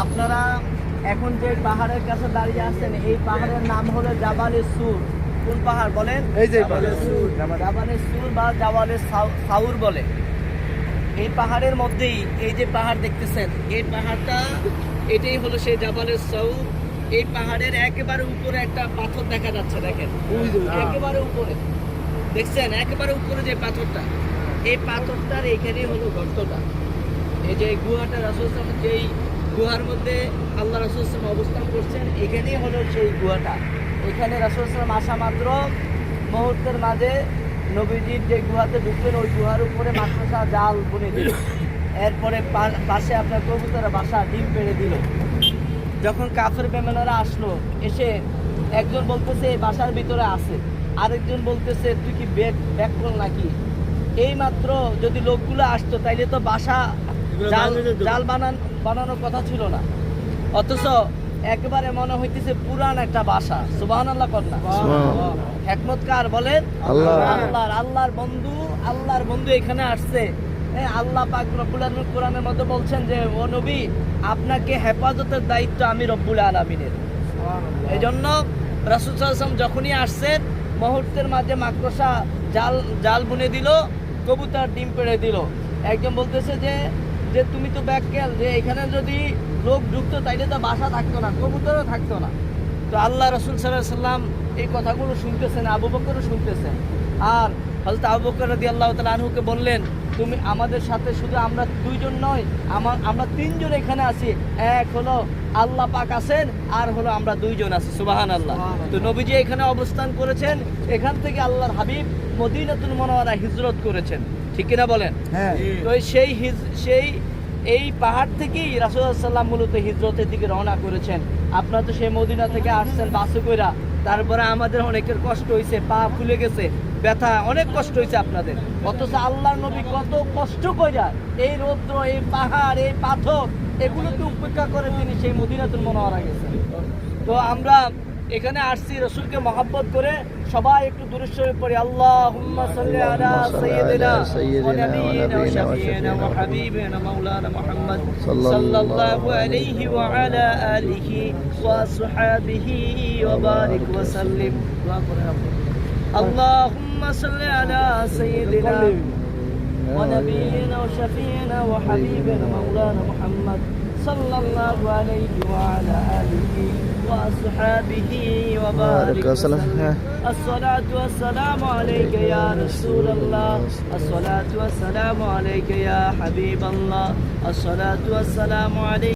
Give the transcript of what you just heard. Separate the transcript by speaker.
Speaker 1: আপনারা এখন যে পাহাড়ের কাছে দাঁড়িয়ে আছেন, এই পাহাড়ের নাম হলো জাবালে সুর। কোন পাহাড় বলেন?
Speaker 2: এই যে জাবালে সুর।
Speaker 1: জাবালে সুর বা জাবালে সাউর বলে। এই পাহাড়ের মধ্যেই এই যে পাহাড় দেখতেছেন, এই পাহাড়টা এটাই হলো সেই জাবালে সাউর। এই পাহাড়ের একেবারে উপরে একটা পাথর দেখা যাচ্ছে, দেখেন একেবারে উপরে, দেখছেন একেবারে উপরে যে পাথরটা, এই পাথরটার এইখানেই হলো গর্তটা। এই যে গুহাটা রাসূল সাল্লাল্লাহু যেই গুহার মধ্যে আল্লাহ রাসূল সাল্লাল্লাহু অবস্থান করছেন, এখানেই হলো সেই গুহাটা। এখানে রাসূল সাল্লাল্লাহু আসা মাত্র মুহূর্তের মাঝে নবীজির যে গুহাতে ঢুকলেন, ওই গুহার উপরে মাকড়সা জাল বুনে দিল। এরপরে পাশে আপনার কবুতরের বাসা ডিম পেড়ে দিল। যখন কাফের বেমেনারা আসলো, এসে একজন বলতেছে এই বাসার ভিতরে আছে, আরেকজন বলতেছে তুই কি ব্যাক করল নাকি। এই মাত্র যদি লোকগুলো আসতো তাইলে তো বাসা জাল বানানোর কথা ছিল না, অথচ একেবারে মনে হইতেছে পুরান একটা বাসা। সুবহানাল্লাহ কন্যা হিকমত কার বলেন? আল্লাহর বন্ধু এখানে আসছে। আল্লাহ পাক রব্বুল আলামিন কোরআনের মধ্যে বলছেন যে ও নবী, আপনাকে হেফাজতের দায়িত্ব আমি রব্বুল আলামিনের। এজন্য রাসূল সাল্লাল্লাহু আলাইহি ওয়াসাল্লাম যখনই আসছেন, মুহূর্তের মাঝে মাকড়সা জাল বুনে দিল, কবুতর ডিম পেড়ে দিল। একজন বলতেছে যে তুমি তো ব্যাককেল, যে এখানে যদি লোক ঢুকতো তাইলে তো বাসা থাকতো না, কবুতরও থাকতো না। তো আল্লাহ রাসূল সাল্লাল্লাহু আলাইহি ওয়াসাল্লাম এই কথাগুলো শুনতেছেন, আবু বকরও শুনতেছেন। আর হযরত আবু বকর রাদিয়াল্লাহু তাআলা আনহুকে বললেন, তুমি আমাদের সাথে শুধু আমরা দুইজন নয়, আমরা তিনজন এখানে আছি। এক হলো আল্লাহ পাক আছেন, আর হলো আমরা দুইজন আছি। সুবহানাল্লাহ। তো নবীজি এখানে অবস্থান করেছেন, এখান থেকে আল্লাহর হাবিব মদিনাতুল মুনাওয়ারা হিজরত করেছেন, ঠিক কিনা বলেন? তো সেই এই পাহাড় থেকেই রাসূল সাল্লাল্লাহু আলাইহি ওয়াসাল্লাম মূলত হিজরতের দিকে রওনা করেছেন। আপনারা তো সেই মদিনা থেকে আসছেন বাসে কইরা, তারপরে আমাদের অনেকের কষ্ট হয়েছে, পা ফুলে গেছে, ব্যথা, অনেক কষ্ট হয়েছে আপনাদের। অথচ আল্লাহর নবী কত কষ্ট কইরা এই রৌদ্র, এই পাহাড়, এই পাথর এগুলোকে উপেক্ষা করে তিনি সেই মদিনাতুল মুনাওয়ারা গেছেন। তো আমরা এখানে আসছি রাসূলকে মহব্বত করে, সবাই একটু দুরূদ শরীফ পড়ি। আল্লাহুম্মা সাল্লি আলা সাইয়্যিদিনা ওয়া নাবিয়িনা ওয়া শাফিঈনা ওয়া হাবিবিনা মাওলানা মুহাম্মদ সাল্লাল্লাহু আলাইহি ওয়া আলা আলিহি ওয়া আসহাবিহি ওয়া বারিক ওয়া সাল্লিম। আল্লাহুম্মা সাল্লি আলা সাইয়্যিদিনা ওয়া নাবিয়িনা ওয়া শাফিঈনা ওয়া হাবিবিনা মাওলানা মুহাম্মদ সাল্লাল্লাহু আলাইহি ওয়া আলা আলিহি وأصحابه وبارك وسلم. الصلاة والسلام عليك يا رسول الله، الصلاة والسلام عليك يا حبيب الله، الصلاة والسلام عليك